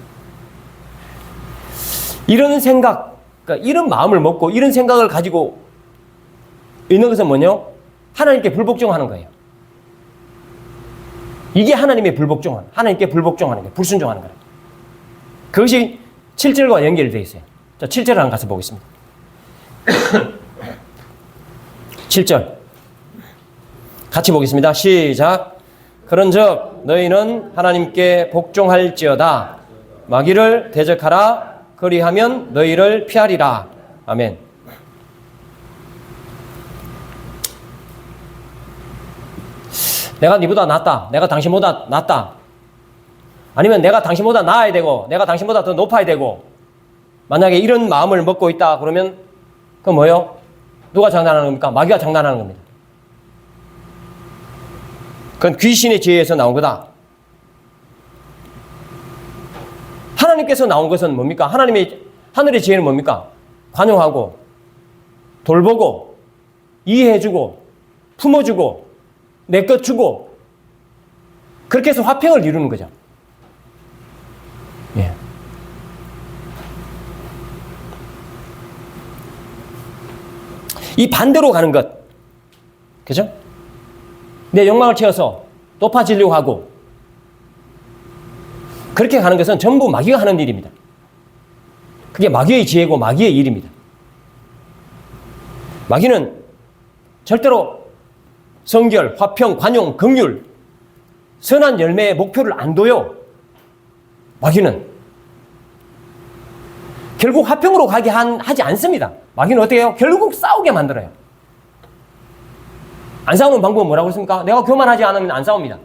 이런 생각, 그러니까 이런 마음을 먹고 이런 생각을 가지고 있는 것은 뭐냐? 하나님께 불복종하는 거예요. 이게 하나님께 불복종하는 거예요. 불순종하는 거예요. 그것이 7절과 연결되어 있어요. 자, 7절 한번 가서 보겠습니다. 7절. 같이 보겠습니다. 시작. 그런즉 너희는 하나님께 복종할지어다. 마귀를 대적하라. 그리하면 너희를 피하리라. 아멘. 내가 니보다 낫다. 내가 당신보다 낫다. 아니면 내가 당신보다 나아야 되고 내가 당신보다 더 높아야 되고 만약에 이런 마음을 먹고 있다 그러면 그건 뭐예요? 누가 장난하는 겁니까? 마귀가 장난하는 겁니다. 그건 귀신의 지혜에서 나온 거다. 하나님께서 나온 것은 뭡니까? 하늘의 지혜는 뭡니까? 관용하고 돌보고 이해해주고 품어주고 내 것 주고 그렇게 해서 화평을 이루는 거죠. 예. 이 반대로 가는 것, 그죠? 내 욕망을 채워서 높아지려고 하고 그렇게 가는 것은 전부 마귀가 하는 일입니다. 그게 마귀의 지혜고 마귀의 일입니다. 마귀는 절대로 성결, 화평, 관용, 긍휼, 선한 열매의 목표를 안 둬요. 마귀는 결국 화평으로 가게 하지 않습니다. 마귀는 어떻게 해요? 결국 싸우게 만들어요. 안 싸우는 방법은 뭐라고 했습니까? 내가 교만하지 않으면 안 싸웁니다.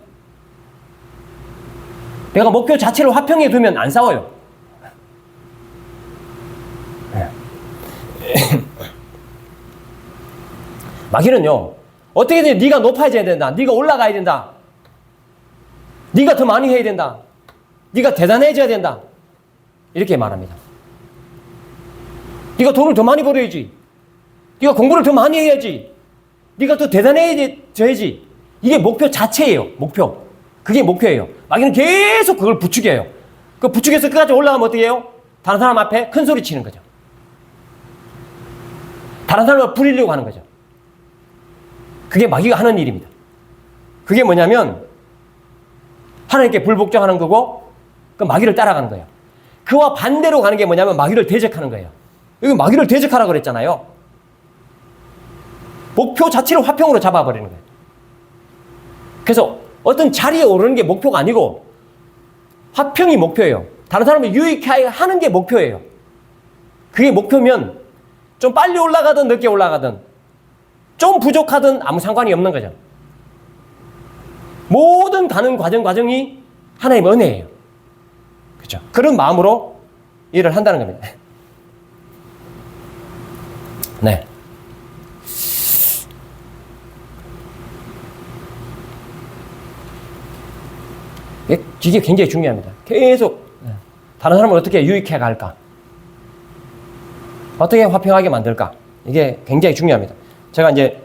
내가 목표 자체를 화평에 두면 안 싸워요. 마귀는요, 어떻게든 네가 높아져야 된다. 네가 올라가야 된다. 네가 더 많이 해야 된다. 네가 대단해져야 된다. 이렇게 말합니다. 네가 돈을 더 많이 벌어야지. 네가 공부를 더 많이 해야지. 네가 더 대단해져야지. 이게 목표 자체예요. 목표. 그게 목표예요. 마귀는 계속 그걸 부추겨요. 그 부추겨서 끝까지 올라가면 어떻게 해요? 다른 사람 앞에 큰 소리 치는 거죠. 다른 사람을 부리려고 하는 거죠. 그게 마귀가 하는 일입니다. 그게 뭐냐면 하나님께 불복종하는 거고 그 마귀를 따라가는 거예요. 그와 반대로 가는 게 뭐냐면 마귀를 대적하는 거예요. 여기 마귀를 대적하라고 그랬잖아요. 목표 자체를 화평으로 잡아버리는 거예요. 그래서 어떤 자리에 오르는 게 목표가 아니고 화평이 목표예요. 다른 사람을 유익하게 하는 게 목표예요. 그게 목표면 좀 빨리 올라가든 늦게 올라가든 좀 부족하든 아무 상관이 없는 거죠. 모든 가는 과정이 하나님의 은혜예요. 그렇죠? 그런 마음으로 일을 한다는 겁니다. 네. 이게 굉장히 중요합니다. 계속 다른 사람을 어떻게 유익해 갈까? 어떻게 화평하게 만들까? 이게 굉장히 중요합니다. 제가 이제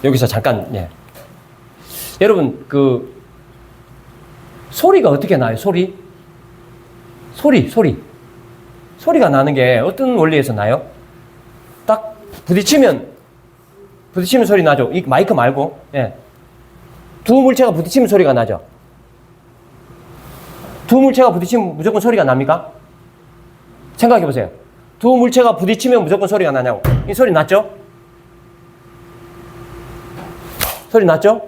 여기서 잠깐 여러분 그 소리가 어떻게 나요? 소리가 나는 게 어떤 원리에서 나요? 딱 부딪히면 소리 나죠. 이 마이크 말고 두 물체가 부딪히면 소리가 나죠. 두 물체가 부딪히면 무조건 소리가 납니까? 생각해 보세요. 두 물체가 부딪히면 무조건 소리가 나냐고. 이 소리 났죠? 소리 났죠?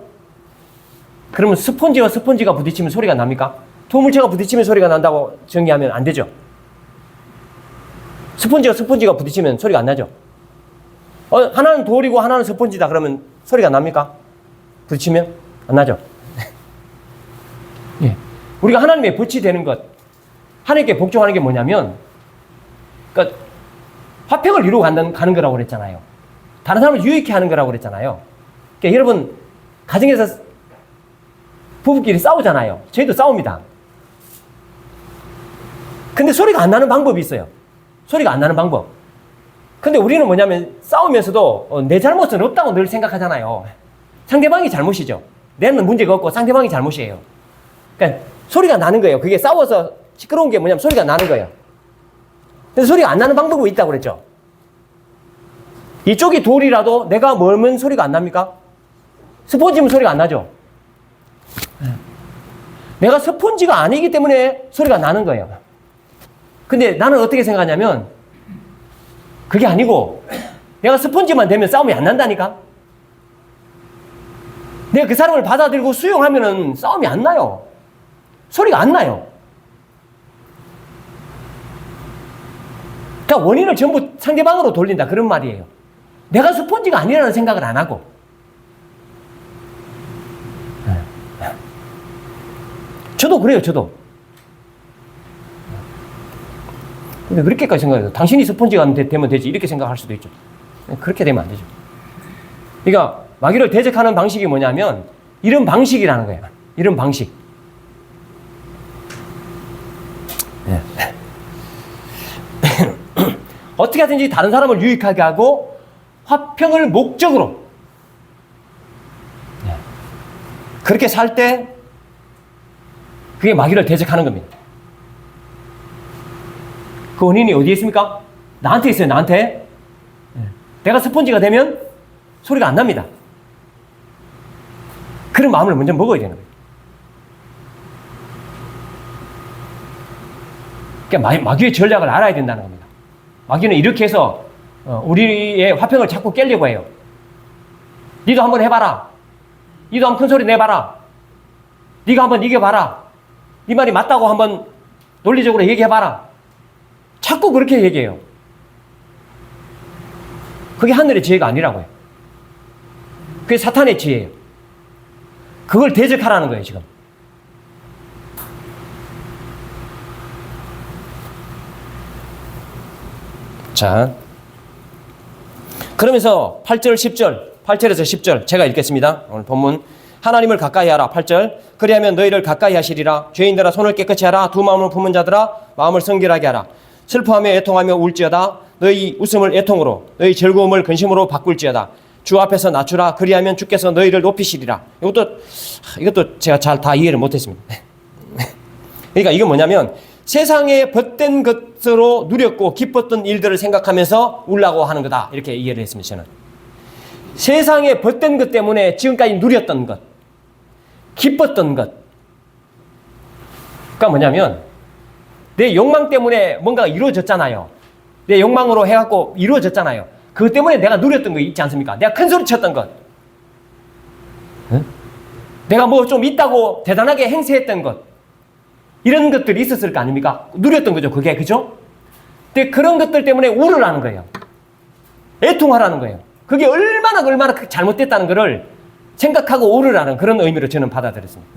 그러면 스펀지와 스펀지가 부딪히면 소리가 납니까? 두 물체가 부딪히면 소리가 난다고 정의하면 안 되죠. 스펀지와 스펀지가 부딪히면 소리가 안 나죠. 하나는 돌이고 하나는 스펀지다 그러면 소리가 납니까? 부딪히면 안 나죠. 예. 우리가 하나님의 빛이 되는 것, 하나님께 복종하는 게 뭐냐면, 그러니까 화평을 이루고 가는 거라고 그랬잖아요. 다른 사람을 유익해 하는 거라고 그랬잖아요. 그러니까 여러분 가정에서 부부끼리 싸우잖아요. 저희도 싸웁니다. 근데 소리가 안 나는 방법이 있어요. 소리가 안 나는 방법. 근데 우리는 뭐냐면 싸우면서도 내 잘못은 없다고 늘 생각하잖아요. 상대방이 잘못이죠. 내는 문제가 없고 상대방이 잘못이에요. 그러니까 소리가 나는 거예요. 그게 싸워서 시끄러운 게 뭐냐면 소리가 나는 거예요. 근데 소리가 안 나는 방법이 있다고 그랬죠. 이쪽이 돌이라도 내가 멀면 소리가 안 납니까? 스펀지면 소리가 안 나죠. 내가 스펀지가 아니기 때문에 소리가 나는 거예요. 근데 나는 어떻게 생각하냐면 그게 아니고 내가 스펀지만 되면 싸움이 안 난다니까. 내가 그 사람을 받아들이고 수용하면은 싸움이 안 나요. 소리가 안 나요. 그러니까 원인을 전부 상대방으로 돌린다 그런 말이에요. 내가 스펀지가 아니라는 생각을 안 하고. 저도 그래요, 저도. 근데 그렇게까지 생각해요. 당신이 스펀지가 되면 되지 이렇게 생각할 수도 있죠. 그렇게 되면 안 되죠. 그러니까 마귀를 대적하는 방식이 뭐냐면 이런 방식이라는 거예요. 이런 방식. 어떻게 하든지 다른 사람을 유익하게 하고 화평을 목적으로 그렇게 살 때 그게 마귀를 대적하는 겁니다. 그 원인이 어디에 있습니까? 나한테 있어요. 나한테. 내가 스펀지가 되면 소리가 안 납니다. 그런 마음을 먼저 먹어야 되는 거예요. 그러니까 마귀의 전략을 알아야 된다는 겁니다. 마귀는 이렇게 해서 우리의 화평을 자꾸 깨려고 해요. 니도 한번 해봐라. 니도 한번 큰 소리 내봐라. 니가 한번 이겨봐라. 네 말이 맞다고 한번 논리적으로 얘기해봐라. 자꾸 그렇게 얘기해요. 그게 하늘의 지혜가 아니라고요. 그게 사탄의 지혜예요. 그걸 대적하라는 거예요, 지금. 자, 그러면서 8절, 10절, 8절에서 10절 제가 읽겠습니다. 오늘 본문. 하나님을 가까이 하라. 8절. 그리하면 너희를 가까이 하시리라. 죄인들아 손을 깨끗이 하라. 두 마음을 품은 자들아 마음을 성결하게 하라. 슬퍼하며 애통하며 울지어다. 너희 웃음을 애통으로 너희 즐거움을 근심으로 바꿀지어다. 주 앞에서 낮추라. 그리하면 주께서 너희를 높이시리라. 이것도 제가 잘 다 이해를 못했습니다. 그러니까 이건 뭐냐면 세상에 벗된 것으로 누렸고 기뻤던 일들을 생각하면서 울라고 하는 거다. 이렇게 이해를 했습니다. 저는. 세상에 벗된 것 때문에 지금까지 누렸던 것, 기뻤던 것. 그러니까 뭐냐면 내 욕망 때문에 뭔가가 이루어졌잖아요. 내 욕망으로 해갖고 이루어졌잖아요. 그것 때문에 내가 누렸던 거 있지 않습니까? 내가 큰 소리 쳤던 것. 응? 내가 뭐 좀 있다고 대단하게 행세했던 것. 이런 것들이 있었을 거 아닙니까? 누렸던 거죠, 그게. 그죠? 근데 그런 것들 때문에 우울하는 거예요. 애통하라는 거예요. 그게 얼마나 잘못됐다는 거를 생각하고 우울하는 그런 의미로 저는 받아들였습니다.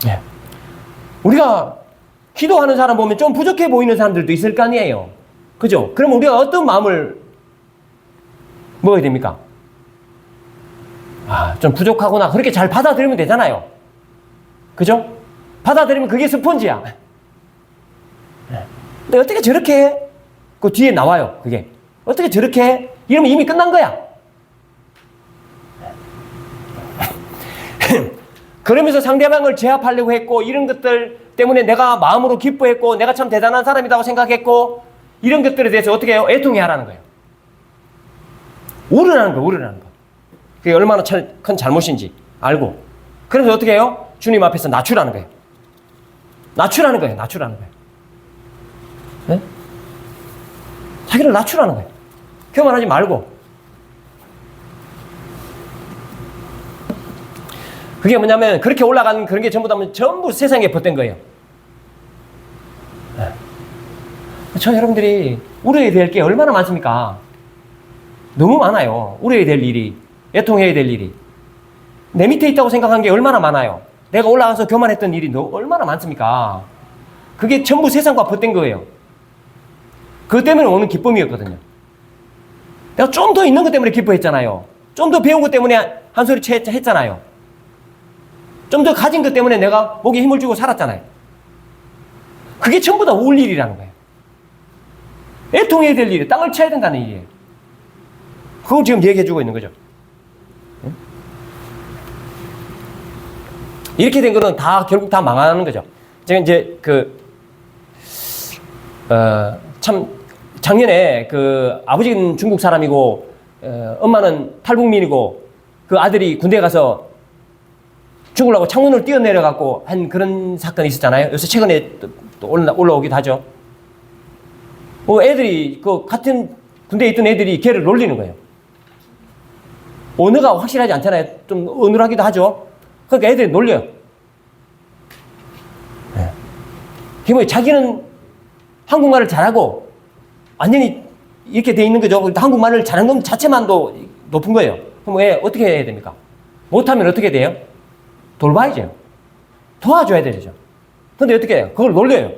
예. 우리가 기도하는 사람 보면 좀 부족해 보이는 사람들도 있을 거 아니에요. 그죠? 그럼 우리가 어떤 마음을 먹어야 됩니까? 좀 부족하구나. 그렇게 잘 받아들이면 되잖아요. 그죠? 받아들이면 그게 스폰지야. 근데 어떻게 저렇게 해? 그 뒤에 나와요, 그게. 어떻게 저렇게 해? 이러면 이미 끝난 거야. 그러면서 상대방을 제압하려고 했고, 이런 것들 때문에 내가 마음으로 기뻐했고, 내가 참 대단한 사람이라고 생각했고, 이런 것들에 대해서 어떻게 해요? 애통해 하라는 거예요. 우러나는 거예요, 우러나는 거. 그게 얼마나 큰 잘못인지 알고. 그래서 어떻게 해요? 주님 앞에서 낮추라는 거예요. 낮추라는 거예요, 낮추라는 거예요. 네? 자기를 낮추라는 거예요. 교만하지 말고. 그게 뭐냐면 그렇게 올라가는 그런 게 전부 세상에 벗된 거예요. 네. 저 여러분들이 우려해야 될 게 얼마나 많습니까? 너무 많아요. 우려해야 될 일이, 애통해야 될 일이. 내 밑에 있다고 생각한 게 얼마나 많아요. 내가 올라가서 교만했던 일이 얼마나 많습니까? 그게 전부 세상과 벗된 거예요. 그것 때문에 오는 기쁨이었거든요. 내가 좀 더 있는 것 때문에 기뻐했잖아요. 좀 더 배운 것 때문에 한 소리 했잖아요. 좀 더 가진 것 때문에 내가 목에 힘을 주고 살았잖아요. 그게 전부 다 올 일이라는 거예요. 애통해야 될 일이에요. 땅을 쳐야 된다는 일이에요. 그걸 지금 얘기해 주고 있는 거죠. 이렇게 된 거는 결국 다 망하는 거죠. 제가 이제 참 작년에 아버지는 중국 사람이고 엄마는 탈북민이고 그 아들이 군대에 가서 죽으려고 창문을 뛰어내려갖고 한 그런 사건이 있었잖아요. 요새 최근에 또 올라오기도 하죠. 애들이 같은 군대에 있던 애들이 걔를 놀리는 거예요. 언어가 확실하지 않잖아요. 좀 어눌하기도 하죠. 그러니까 애들이 놀려요. 네. 자기는 한국말을 잘하고 완전히 이렇게 돼 있는 거죠. 한국말을 잘하는 것 자체만도 높은 거예요. 그럼 어떻게 해야 됩니까? 못하면 어떻게 돼요? 돌봐야죠. 도와줘야 되죠. 근데 어떻게 해요? 그걸 놀려요.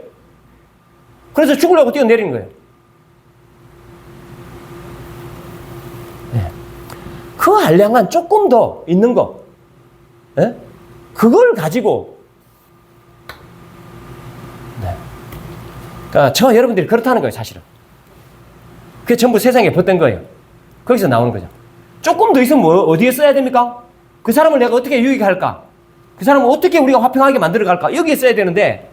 그래서 죽으려고 뛰어내리는 거예요. 네. 그 한량한 조금 더 있는 거, 네? 그걸 가지고, 네. 그러니까 저 여러분들이 그렇다는 거예요, 사실은. 그게 전부 세상에 벗된 거예요. 거기서 나오는 거죠. 조금 더 있으면 어디에 써야 됩니까? 그 사람을 내가 어떻게 유익하게 할까? 그 사람을 어떻게 우리가 화평하게 만들어 갈까? 여기에 써야 되는데,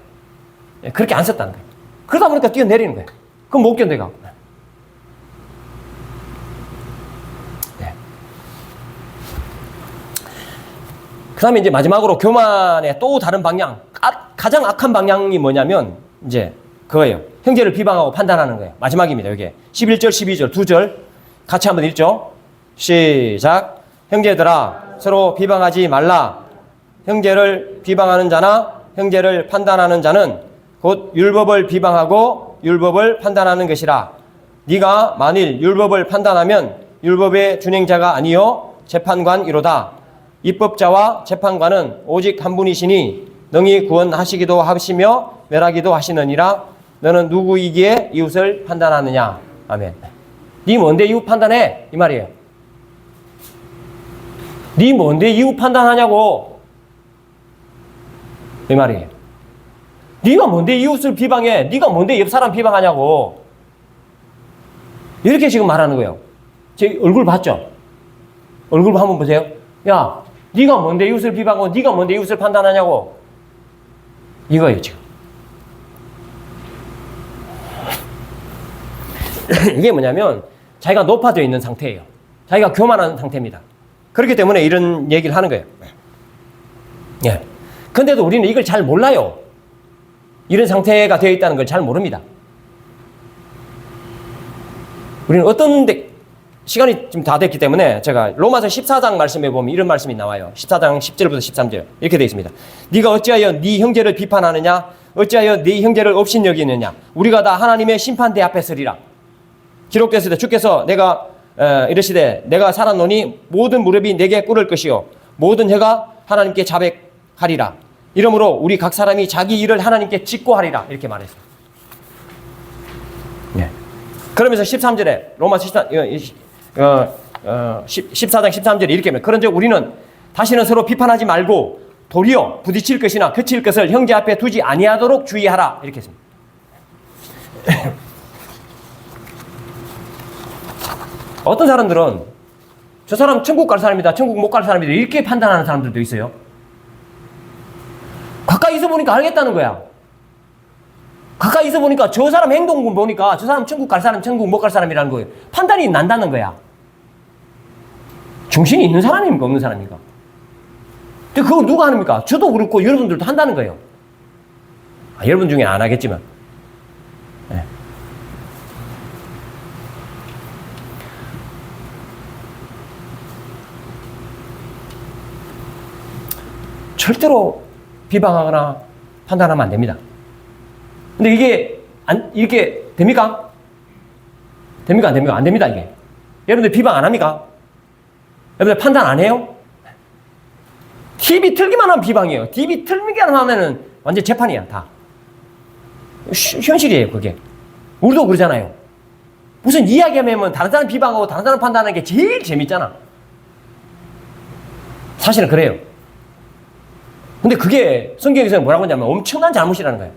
그렇게 안 썼다는 거예요. 그러다 보니까 뛰어내리는 거예요. 그럼 못 견뎌가고. 네. 그 다음에 이제 마지막으로 교만의 또 다른 방향, 가장 악한 방향이 뭐냐면, 이제 그거예요. 형제를 비방하고 판단하는 거예요. 마지막입니다, 이게. 11절, 12절, 두 절. 같이 한번 읽죠. 시작. 형제들아, 서로 비방하지 말라. 형제를 비방하는 자나 형제를 판단하는 자는 곧 율법을 비방하고 율법을 판단하는 것이라. 네가 만일 율법을 판단하면 율법의 준행자가 아니요 재판관이로다. 입법자와 재판관은 오직 한 분이시니 능히 구원하시기도 하시며 멸하기도 하시느니라. 너는 누구이기에 이웃을 판단하느냐. 아멘. 네 뭔데 이웃 판단해? 이 말이에요. 네 뭔데 이웃 판단하냐고. 이 말이에요. 네가 뭔데 이웃을 비방해? 네가 뭔데 옆 사람 비방하냐고. 이렇게 지금 말하는 거예요. 제 얼굴 봤죠? 얼굴 한번 보세요. 야, 네가 뭔데 이웃을 비방하고 네가 뭔데 이웃을 판단하냐고. 이거예요, 지금. 이게 뭐냐면 자기가 높아져 있는 상태예요. 자기가 교만한 상태입니다. 그렇기 때문에 이런 얘기를 하는 거예요. 예. 근데도 우리는 이걸 잘 몰라요. 이런 상태가 되어 있다는 걸 잘 모릅니다. 우리는 시간이 지금 다 됐기 때문에 제가 로마서 14장 말씀에 보면 이런 말씀이 나와요. 14장 10절부터 13절 이렇게 되어 있습니다. 네가 어찌하여 네 형제를 비판하느냐? 어찌하여 네 형제를 업신여기느냐? 우리가 다 하나님의 심판대 앞에 서리라. 기록되었을 때 주께서 내가 이르시되 내가 살았노니 모든 무릎이 내게 꿇을 것이요 모든 혀가 하나님께 자백하리라. 이러므로 우리 각 사람이 자기 일을 하나님께 직고하리라. 이렇게 말했어요. 네. 그러면서 13절에 로마서 14장 13절에 이렇게 합니다. 그런즉 우리는 다시는 서로 비판하지 말고 도리어 부딪힐 것이나 그칠 것을 형제 앞에 두지 아니하도록 주의하라. 이렇게 했습니다. 어떤 사람들은 저 사람 천국 갈 사람이다, 천국 못 갈 사람이다 이렇게 판단하는 사람들도 있어요. 가까이서 보니까 알겠다는 거야. 가까이서 보니까 저 사람 행동 보니까 저 사람 천국 갈 사람, 천국 못 갈 사람이라는 거예요. 판단이 난다는 거야. 정신이 있는 사람입니까? 없는 사람입니까? 근데 그거 누가 합니까? 저도 그렇고 여러분들도 한다는 거예요. 여러분 중에 안 하겠지만. 네. 절대로 비방하거나 판단하면 안 됩니다. 근데 이게 됩니까? 됩니까? 안 됩니까? 안 됩니다, 이게. 여러분들 비방 안 합니까? 여러분들 판단 안 해요? TV 틀기만 하면 비방이에요. TV 틀기만 하면은 완전 재판이야, 다. 현실이에요, 그게. 우리도 그러잖아요. 무슨 이야기하면 다른 사람 비방하고 다른 사람 판단하는 게 제일 재밌잖아. 사실은 그래요. 근데 그게 성경에서는 뭐라고 하냐면 엄청난 잘못이라는 거예요.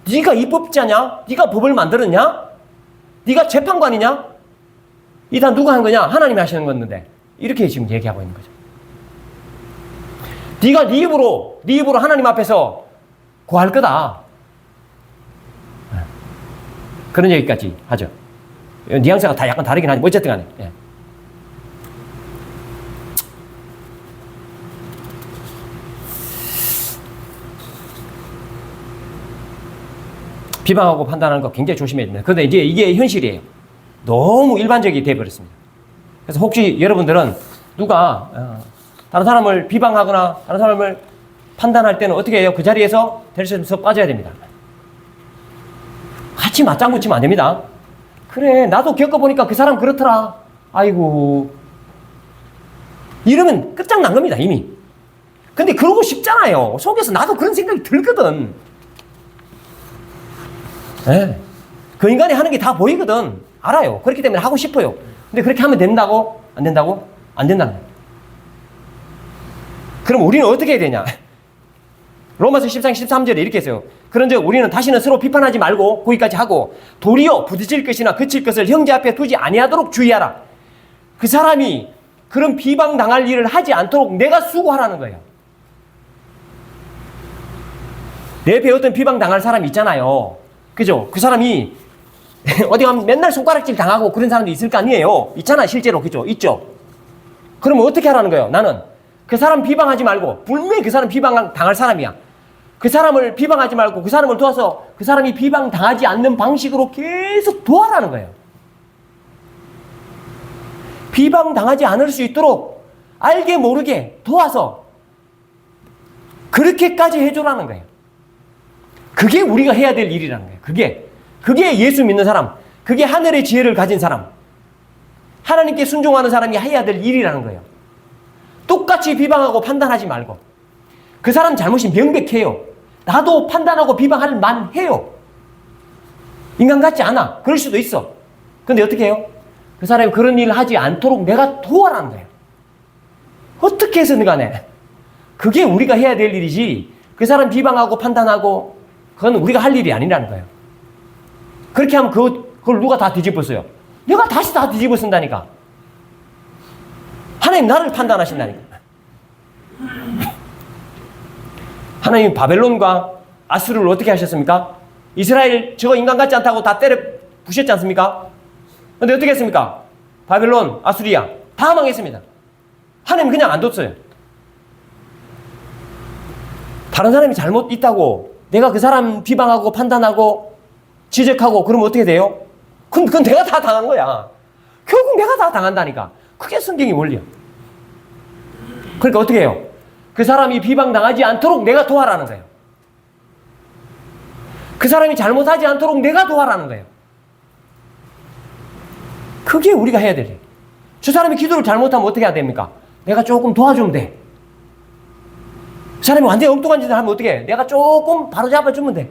네가 입법자냐? 네가 법을 만들었냐? 네가 재판관이냐? 이 다 누가 한 거냐? 하나님이 하시는 건데 이렇게 지금 얘기하고 있는 거죠. 네가 네 입으로 하나님 앞에서 구할 거다. 그런 얘기까지 하죠. 뉘앙스가 다 약간 다르긴 하지만 어쨌든 간에. 예. 비방하고 판단하는 거 굉장히 조심해야 됩니다. 그런데 이제 이게 현실이에요. 너무 일반적이 되어버렸습니다. 그래서 혹시 여러분들은 누가 다른 사람을 비방하거나 다른 사람을 판단할 때는 어떻게 해요? 그 자리에서 될 수 있어서 빠져야 됩니다. 같이 맞장구 치면 안 됩니다. 그래, 나도 겪어보니까 그 사람 그렇더라. 아이고. 이러면 끝장난 겁니다, 이미. 근데 그러고 싶잖아요. 속에서 나도 그런 생각이 들거든. 네. 그 인간이 하는 게 다 보이거든. 알아요. 그렇기 때문에 하고 싶어요. 근데 그렇게 하면 된다고? 안 된다고? 안 된다는 거예요. 그럼 우리는 어떻게 해야 되냐? 로마서 14장 13절에 이렇게 했어요. 그런즉 우리는 다시는 서로 비판하지 말고 거기까지 하고 도리어 부딪힐 것이나 그칠 것을 형제 앞에 두지 아니하도록 주의하라. 그 사람이 그런 비방당할 일을 하지 않도록 내가 수고하라는 거예요. 내 옆에 어떤 비방당할 사람이 있잖아요. 그죠? 그 사람이 어디 가면 맨날 손가락질 당하고 그런 사람도 있을 거 아니에요. 있잖아, 실제로. 그죠? 있죠? 그러면 어떻게 하라는 거예요? 나는 그 사람 비방하지 말고, 분명히 그 사람 비방 당할 사람이야. 그 사람을 비방하지 말고 그 사람을 도와서 그 사람이 비방 당하지 않는 방식으로 계속 도와라는 거예요. 비방 당하지 않을 수 있도록 알게 모르게 도와서 그렇게까지 해줘라는 거예요. 그게 우리가 해야 될 일이라는 거예요. 그게 예수 믿는 사람, 그게 하늘의 지혜를 가진 사람, 하나님께 순종하는 사람이 해야 될 일이라는 거예요. 똑같이 비방하고 판단하지 말고. 그 사람 잘못이 명백해요. 나도 판단하고 비방할 만해요. 인간 같지 않아. 그럴 수도 있어. 근데 어떻게 해요? 그 사람이 그런 일을 하지 않도록 내가 도와라는 거예요. 어떻게 해서든 간에. 그게 우리가 해야 될 일이지, 그 사람 비방하고 판단하고 그건 우리가 할 일이 아니라는 거예요. 그렇게 하면 그걸 누가 다 뒤집어 써요? 내가 다시 다 뒤집어 쓴다니까. 하나님 나를 판단하신다니까. 하나님 바벨론과 아수르를 어떻게 하셨습니까? 이스라엘 저거 인간 같지 않다고 다 때려 부셨지 않습니까? 근데 어떻게 했습니까? 바벨론, 아수리아 다 망했습니다. 하나님 그냥 안 뒀어요. 다른 사람이 잘못 있다고 내가 그 사람 비방하고 판단하고 지적하고 그러면 어떻게 돼요? 그건 내가 다 당한 거야. 결국 내가 다 당한다니까. 그게 성경의 원리야. 그러니까 어떻게 해요? 그 사람이 비방당하지 않도록 내가 도와라는 거예요. 그 사람이 잘못하지 않도록 내가 도와라는 거예요. 그게 우리가 해야 될 일. 저 사람이 기도를 잘못하면 어떻게 해야 됩니까? 내가 조금 도와주면 돼. 그 사람이 완전히 엉뚱한 짓을 하면 어떻게 해? 내가 조금 바로잡아주면 돼.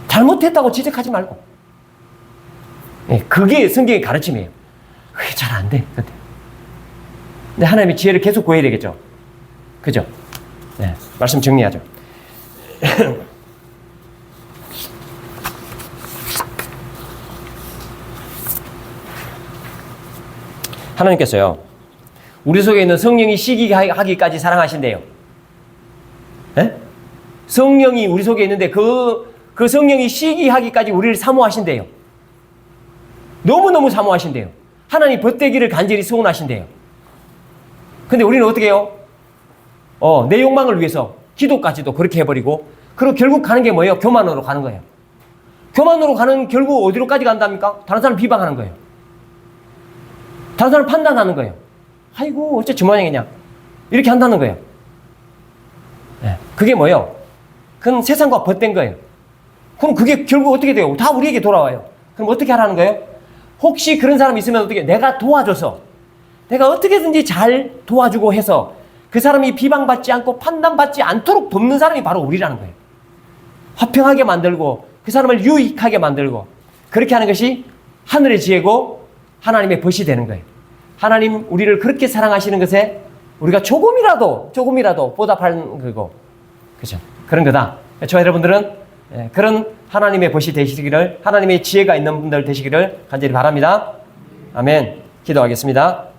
잘못했다고 지적하지 말고. 네, 그게 성경의 가르침이에요. 그게 잘 안 돼. 근데 하나님의 지혜를 계속 구해야 되겠죠. 그죠? 네, 말씀 정리하죠. 하나님께서요, 우리 속에 있는 성령이 시기하기까지 사랑하신대요. 네? 성령이 우리 속에 있는데 그 성령이 시기하기까지 우리를 사모하신대요. 너무너무 사모하신대요. 하나님 벗되기를 간절히 소원하신대요. 근데 우리는 어떻게 해요? 내 욕망을 위해서 기도까지도 그렇게 해버리고, 그리고 결국 가는 게 뭐예요? 교만으로 가는 거예요. 교만으로 가는 결국 어디로까지 간답니까? 다른 사람 비방하는 거예요. 다른 사람 판단하는 거예요. 아이고, 어째 저 모양이냐. 이렇게 한다는 거예요. 네. 그게 뭐예요? 그건 세상과 벗된 거예요. 그럼 그게 결국 어떻게 돼요? 다 우리에게 돌아와요. 그럼 어떻게 하라는 거예요? 혹시 그런 사람이 있으면 어떻게, 내가 도와줘서, 내가 어떻게든지 잘 도와주고 해서 그 사람이 비방받지 않고 판단받지 않도록 돕는 사람이 바로 우리라는 거예요. 화평하게 만들고 그 사람을 유익하게 만들고, 그렇게 하는 것이 하늘의 지혜고 하나님의 벗이 되는 거예요. 하나님 우리를 그렇게 사랑하시는 것에 우리가 조금이라도 보답하는 거고, 그죠? 그런 거다. 저와 여러분들은 그런 하나님의 벗이 되시기를, 하나님의 지혜가 있는 분들 되시기를 간절히 바랍니다. 아멘. 기도하겠습니다.